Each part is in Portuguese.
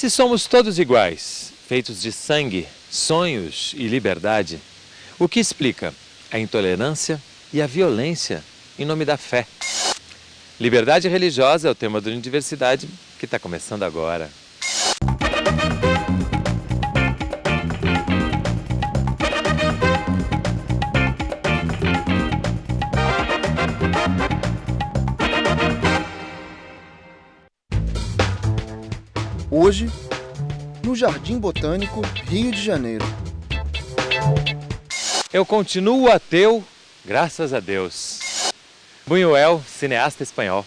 Se somos todos iguais, feitos de sangue, sonhos e liberdade, o que explica a intolerância e a violência em nome da fé? Liberdade religiosa é o tema do Universidade que está começando agora. Hoje, no Jardim Botânico, Rio de Janeiro. Eu continuo ateu, graças a Deus. Buñuel, cineasta espanhol.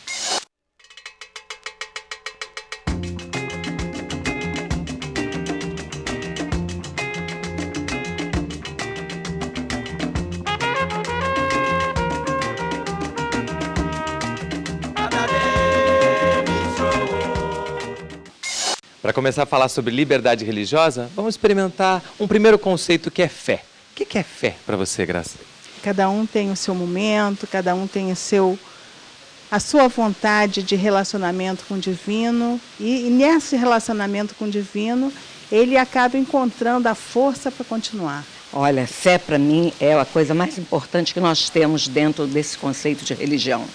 Para começar a falar sobre liberdade religiosa, vamos experimentar um primeiro conceito que é fé. O que é fé para você, Graça? Cada um tem o seu momento, cada um tem a sua vontade de relacionamento com o divino e nesse relacionamento com o divino ele acaba encontrando a força para continuar. Olha, fé para mim é a coisa mais importante que nós temos dentro desse conceito de religião.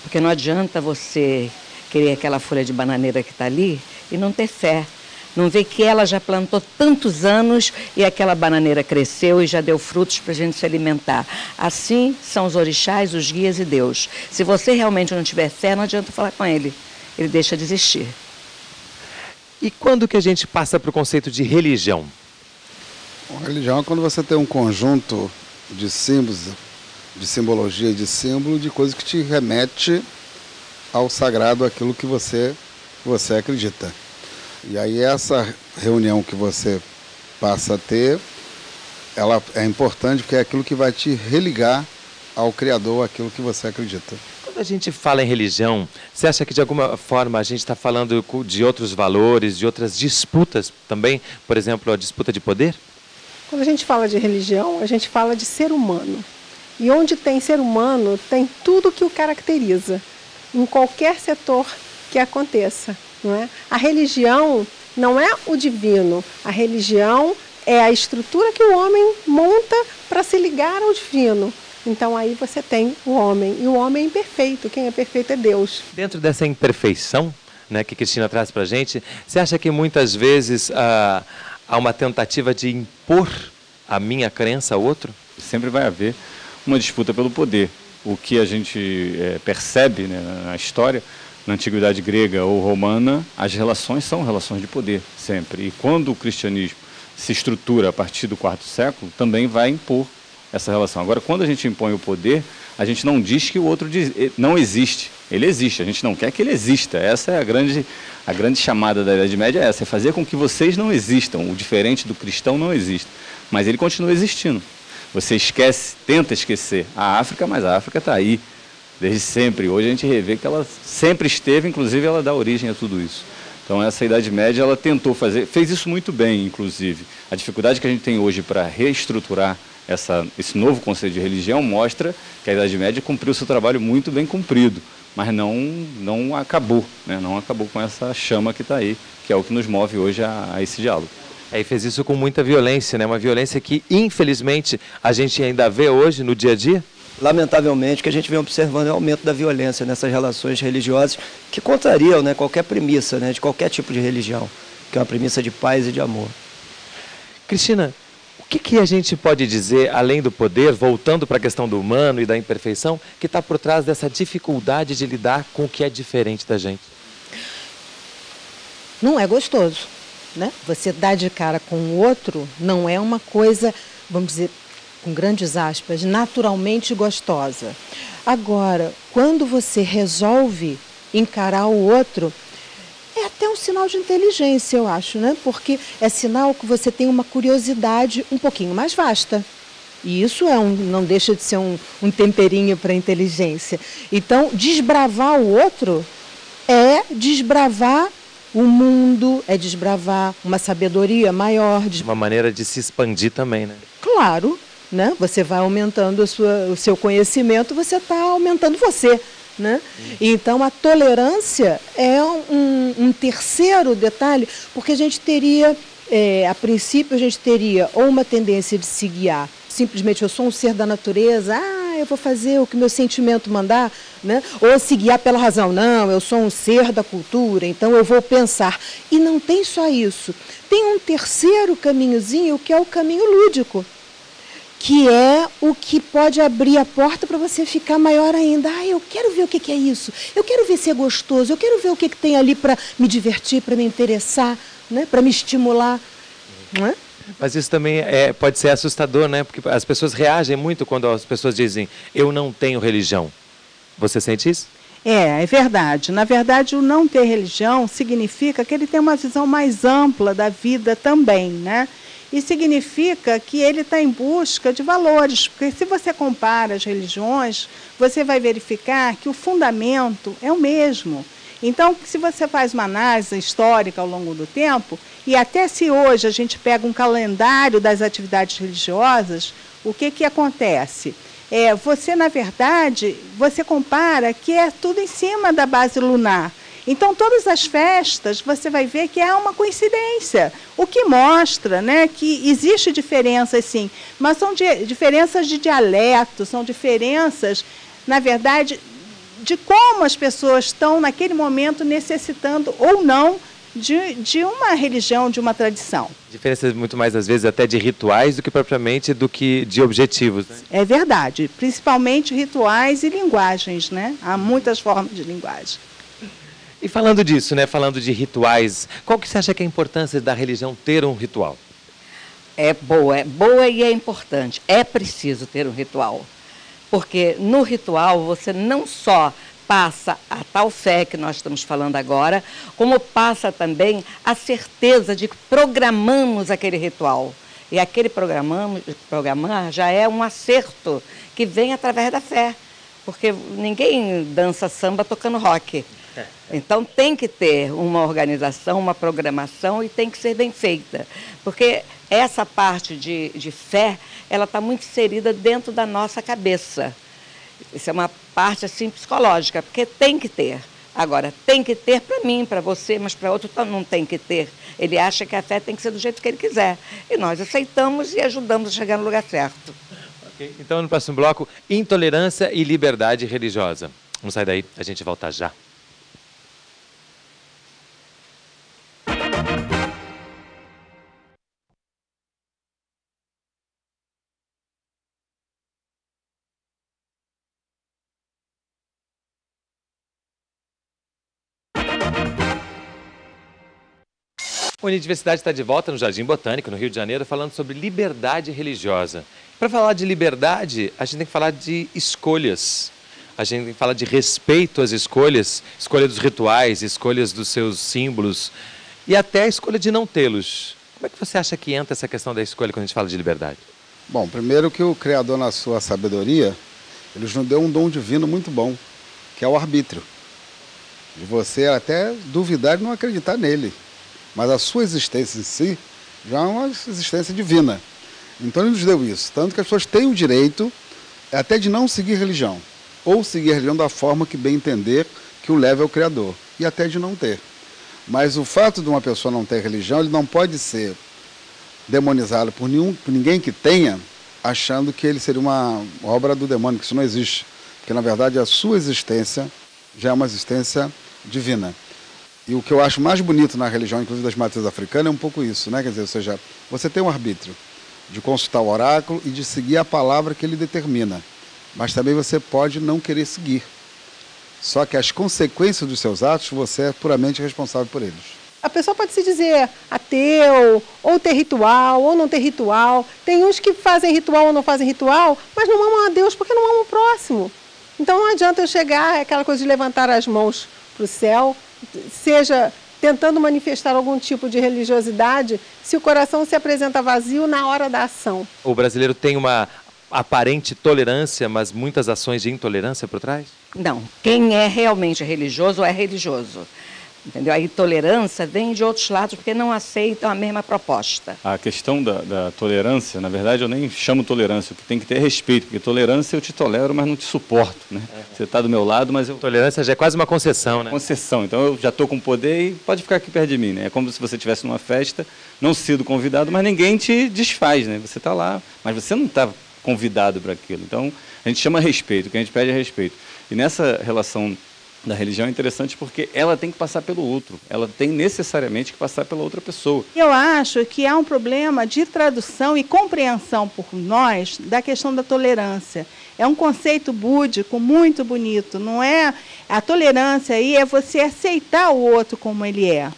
Porque não adianta você querer aquela folha de bananeira que está ali e não ter fé. Não ver que ela já plantou tantos anos e aquela bananeira cresceu e já deu frutos para a gente se alimentar. Assim são os orixás, os guias e Deus. Se você realmente não tiver fé, não adianta falar com ele. Ele deixa de existir. E quando que a gente passa para o conceito de religião? Religião é quando você tem um conjunto de símbolos, de simbologia e de símbolo, de coisas que te remete ao sagrado, aquilo que você acredita. E aí essa reunião que você passa a ter, ela é importante porque é aquilo que vai te religar ao Criador, aquilo que você acredita. Quando a gente fala em religião, você acha que de alguma forma a gente está falando de outros valores, de outras disputas também? Por exemplo, a disputa de poder? Quando a gente fala de religião, a gente fala de ser humano. E onde tem ser humano, tem tudo que o caracteriza, em qualquer setor que aconteça. Não é? A religião não é o divino, a religião é a estrutura que o homem monta para se ligar ao divino. Então aí você tem o homem, e o homem é imperfeito, quem é perfeito é Deus. Dentro dessa imperfeição, né, que Cristina traz para a gente, você acha que muitas vezes há uma tentativa de impor a minha crença ao outro? Sempre vai haver uma disputa pelo poder. O que a gente percebe, né, na história, na antiguidade grega ou romana, as relações são relações de poder, sempre. E quando o cristianismo se estrutura a partir do quarto século, também vai impor essa relação. Agora, quando a gente impõe o poder, a gente não diz que o outro não existe. Ele existe, a gente não quer que ele exista. Essa é a grande chamada da Idade Média, é fazer com que vocês não existam. O diferente do cristão não existe. Mas ele continua existindo. Você tenta esquecer a África, mas a África está aí. Desde sempre. Hoje a gente revê que ela sempre esteve, inclusive ela dá origem a tudo isso. Então essa Idade Média ela tentou fez isso muito bem, inclusive. A dificuldade que a gente tem hoje para reestruturar esse novo conceito de religião mostra que a Idade Média cumpriu o seu trabalho muito bem cumprido, mas não acabou, né? Não acabou com essa chama que está aí, que é o que nos move hoje a esse diálogo. E fez isso com muita violência, né? Uma violência que infelizmente a gente ainda vê hoje no dia a dia. Lamentavelmente, o que a gente vem observando é o aumento da violência nessas relações religiosas que contrariam, né, qualquer premissa, né, de qualquer tipo de religião, que é uma premissa de paz e de amor. Cristina, o que a gente pode dizer, além do poder, voltando para a questão do humano e da imperfeição, que está por trás dessa dificuldade de lidar com o que é diferente da gente? Não é gostoso, né? Você dar de cara com o outro não é uma coisa, vamos dizer, com grandes aspas, naturalmente gostosa. Agora, quando você resolve encarar o outro, é até um sinal de inteligência, eu acho, né? Porque é sinal que você tem uma curiosidade um pouquinho mais vasta. E isso não deixa de ser um temperinho para a inteligência. Então, desbravar o outro é desbravar o mundo, é desbravar uma sabedoria maior. Uma maneira de se expandir também, né? Claro. Né? Você vai aumentando o seu conhecimento, você está aumentando você. né? Então, a tolerância é um terceiro detalhe, porque a gente teria, a princípio, a gente teria ou uma tendência de se guiar, simplesmente eu sou um ser da natureza, eu vou fazer o que meu sentimento mandar, né? Ou se guiar pela razão, não, eu sou um ser da cultura, então eu vou pensar. E não tem só isso, tem um terceiro caminhozinho, que é o caminho lúdico, que é o que pode abrir a porta para você ficar maior ainda. Eu quero ver o que é isso, eu quero ver se é gostoso, eu quero ver o que tem ali para me divertir, para me interessar, né? Para me estimular. Não é? Mas isso também pode ser assustador, né? Porque as pessoas reagem muito quando as pessoas dizem, eu não tenho religião. Você sente isso? É verdade. Na verdade, o não ter religião significa que ele tem uma visão mais ampla da vida também, né? E significa que ele está em busca de valores, porque se você compara as religiões, você vai verificar que o fundamento é o mesmo. Então, se você faz uma análise histórica ao longo do tempo, e até se hoje a gente pega um calendário das atividades religiosas, o que acontece? Você, na verdade, você compara que é tudo em cima da base lunar. Então, todas as festas, você vai ver que é uma coincidência, o que mostra, né, que existe diferenças, sim, mas são diferenças de dialeto, são diferenças, na verdade, de como as pessoas estão, naquele momento, necessitando ou não de uma religião, de uma tradição. Diferenças muito mais, às vezes, até de rituais do que propriamente de objetivos. Né? É verdade, principalmente rituais e linguagens, né? Há muitas formas de linguagem. E falando disso, né, falando de rituais, qual que você acha que é a importância da religião ter um ritual? É boa e é importante. É preciso ter um ritual. Porque no ritual você não só passa a tal fé que nós estamos falando agora, como passa também a certeza de que programamos aquele ritual. E aquele programar já é um acerto que vem através da fé. Porque ninguém dança samba tocando rock. Então tem que ter uma organização, uma programação e tem que ser bem feita. Porque essa parte de fé, ela está muito inserida dentro da nossa cabeça. Isso é uma parte assim psicológica, porque tem que ter. Agora, tem que ter para mim, para você, mas para outro não tem que ter. Ele acha que a fé tem que ser do jeito que ele quiser. E nós aceitamos e ajudamos a chegar no lugar certo. Okay. Então, no próximo bloco, intolerância e liberdade religiosa. Não sai daí, a gente volta já. A Unidiversidade está de volta no Jardim Botânico, no Rio de Janeiro, falando sobre liberdade religiosa. Para falar de liberdade, a gente tem que falar de escolhas. A gente tem que falar de respeito às escolhas, escolha dos rituais, escolhas dos seus símbolos e até a escolha de não tê-los. Como é que você acha que entra essa questão da escolha quando a gente fala de liberdade? Bom, primeiro que o Criador, na sua sabedoria, ele nos deu um dom divino muito bom, que é o arbítrio. De você até duvidar e não acreditar nele. Mas a sua existência em si já é uma existência divina. Então ele nos deu isso. Tanto que as pessoas têm o direito até de não seguir religião. Ou seguir a religião da forma que bem entender que o leve ao Criador. E até de não ter. Mas o fato de uma pessoa não ter religião, ele não pode ser demonizado por ninguém que tenha, achando que ele seria uma obra do demônio, que isso não existe. Porque na verdade a sua existência já é uma existência divina. E o que eu acho mais bonito na religião, inclusive das matrizes africanas, é um pouco isso, né? Quer dizer, ou seja, você tem um arbítrio de consultar o oráculo e de seguir a palavra que ele determina. Mas também você pode não querer seguir. Só que as consequências dos seus atos, você é puramente responsável por eles. A pessoa pode se dizer ateu, ou ter ritual, ou não ter ritual. Tem uns que fazem ritual ou não fazem ritual, mas não amam a Deus porque não amam o próximo. Então não adianta eu chegar, aquela coisa de levantar as mãos para o céu, seja tentando manifestar algum tipo de religiosidade, se o coração se apresenta vazio na hora da ação. O brasileiro tem uma aparente tolerância, mas muitas ações de intolerância por trás? Não. Quem é realmente religioso é religioso. Entendeu? A intolerância vem de outros lados porque não aceitam a mesma proposta. A questão da tolerância, na verdade, eu nem chamo tolerância, o que tem que ter é respeito, porque tolerância eu te tolero, mas não te suporto, né? Você está do meu lado, mas eu... Tolerância já é quase uma concessão, né? Concessão, então eu já estou com poder e pode ficar aqui perto de mim, né? É como se você estivesse numa festa, não sido convidado, mas ninguém te desfaz, né? Você está lá, mas você não está convidado para aquilo. Então, a gente chama respeito, o que a gente pede é respeito. E nessa relação da religião é interessante porque ela tem que passar pelo outro, ela tem necessariamente que passar pela outra pessoa. Eu acho que há um problema de tradução e compreensão por nós da questão da tolerância. É um conceito búdico muito bonito, não é? A tolerância aí é você aceitar o outro como ele é.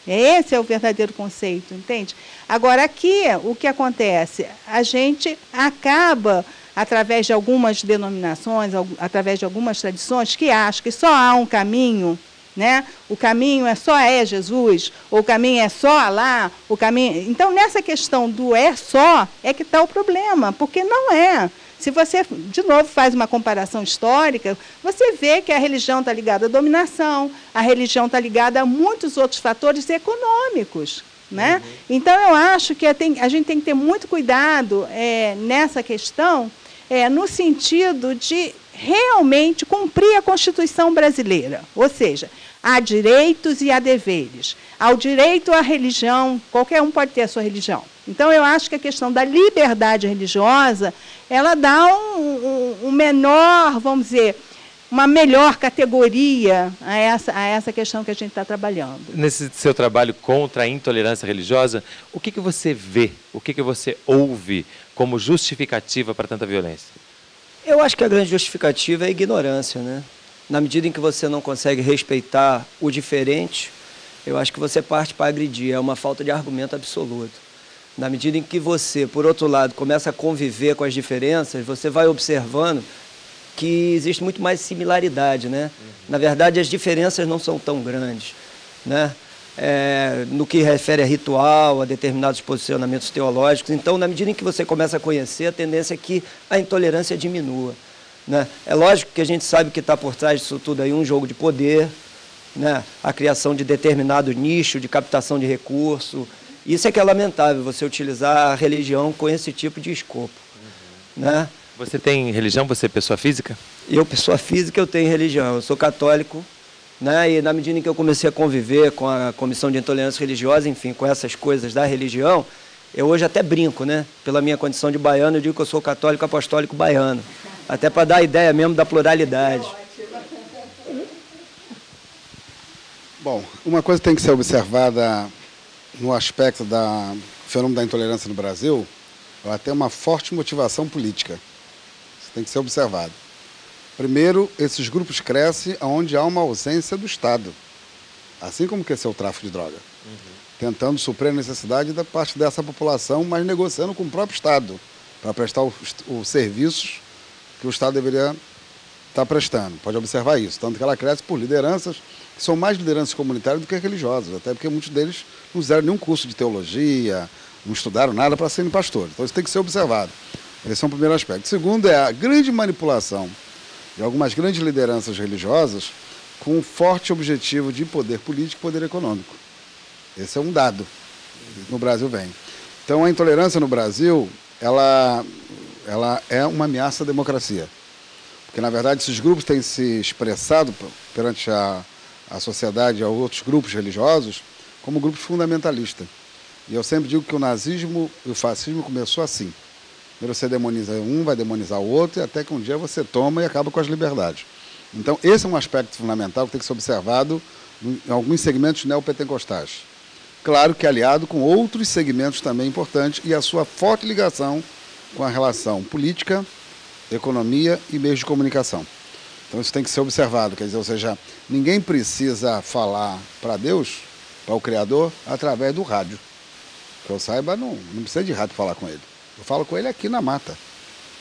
Esse é o verdadeiro conceito, entende? Agora, aqui, o que acontece? A gente acaba, através de algumas denominações, através de algumas tradições, que acham que só há um caminho, né? O caminho só é Jesus, ou o caminho é só Alá, o caminho... Então, nessa questão do é só, é que está o problema, porque não é. Se você, de novo, faz uma comparação histórica, você vê que a religião está ligada à dominação, a religião está ligada a muitos outros fatores econômicos, né? Então, eu acho que a gente tem que ter muito cuidado nessa questão, no sentido de realmente cumprir a Constituição brasileira. Ou seja, há direitos e há deveres. Há o direito à religião, qualquer um pode ter a sua religião. Então, eu acho que a questão da liberdade religiosa, ela dá um menor, vamos dizer, uma melhor categoria a essa questão que a gente está trabalhando. Nesse seu trabalho contra a intolerância religiosa, o que você vê, o que você ouve como justificativa para tanta violência? Eu acho que a grande justificativa é a ignorância, né? Na medida em que você não consegue respeitar o diferente, eu acho que você parte para agredir, é uma falta de argumento absoluto. Na medida em que você, por outro lado, começa a conviver com as diferenças, você vai observando que existe muito mais similaridade, né? Na verdade, as diferenças não são tão grandes, né? No que refere a ritual, a determinados posicionamentos teológicos. Então, na medida em que você começa a conhecer, a tendência é que a intolerância diminua, né? É lógico que a gente sabe que está por trás disso tudo aí um jogo de poder, né? A criação de determinado nicho de captação de recurso. Isso é que é lamentável, você utilizar a religião com esse tipo de escopo, né? Você tem religião? Você é pessoa física? Eu, pessoa física, eu tenho religião. Eu sou católico, né? E na medida em que eu comecei a conviver com a Comissão de Intolerância Religiosa, enfim, com essas coisas da religião, eu hoje até brinco, né? Pela minha condição de baiano, eu digo que eu sou católico apostólico baiano. Até para dar a ideia mesmo da pluralidade. Bom, uma coisa que tem que ser observada no aspecto do fenômeno da intolerância no Brasil, ela tem uma forte motivação política. Isso tem que ser observado. Primeiro, esses grupos crescem onde há uma ausência do Estado, assim como cresceu o tráfico de droga, tentando suprir a necessidade da parte dessa população, mas negociando com o próprio Estado, para prestar os serviços que o Estado deveria estar prestando. Pode observar isso, tanto que ela cresce por lideranças que são mais lideranças comunitárias do que religiosas, até porque muitos deles não fizeram nenhum curso de teologia, não estudaram nada para serem pastores. Então isso tem que ser observado. Esse é um primeiro aspecto. Segundo é a grande manipulação de algumas grandes lideranças religiosas com um forte objetivo de poder político e poder econômico. Esse é um dado que no Brasil vem. Então a intolerância no Brasil, ela é uma ameaça à democracia. Porque, na verdade, esses grupos têm se expressado perante a sociedade e a outros grupos religiosos como grupos fundamentalistas. E eu sempre digo que o nazismo e o fascismo começou assim. Primeiro você demoniza um, vai demonizar o outro, e até que um dia você toma e acaba com as liberdades. Então, esse é um aspecto fundamental que tem que ser observado em alguns segmentos neopentecostais. Claro que aliado com outros segmentos também importantes e a sua forte ligação com a relação política, economia e meios de comunicação. Então isso tem que ser observado, quer dizer, ou seja, ninguém precisa falar para Deus, para o Criador, através do rádio. Que eu saiba, não precisa de rádio falar com ele. Eu falo com ele aqui na mata,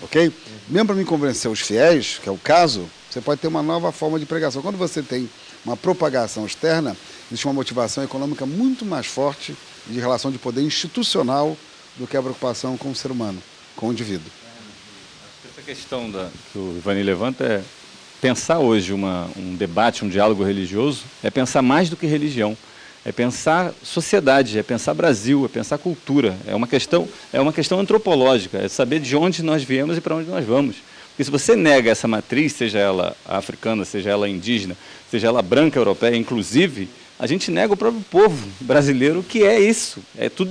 ok? Mesmo para me convencer os fiéis, que é o caso, você pode ter uma nova forma de pregação. Quando você tem uma propagação externa, existe uma motivação econômica muito mais forte de relação de poder institucional do que a preocupação com o ser humano, com o indivíduo. Essa questão que o Ivani levanta pensar hoje um debate, um diálogo religioso, é pensar mais do que religião. É pensar sociedade, é pensar Brasil, é pensar cultura. É uma questão antropológica, é saber de onde nós viemos e para onde nós vamos. Porque se você nega essa matriz, seja ela africana, seja ela indígena, seja ela branca, europeia, inclusive, a gente nega o próprio povo brasileiro, que é isso. É tudo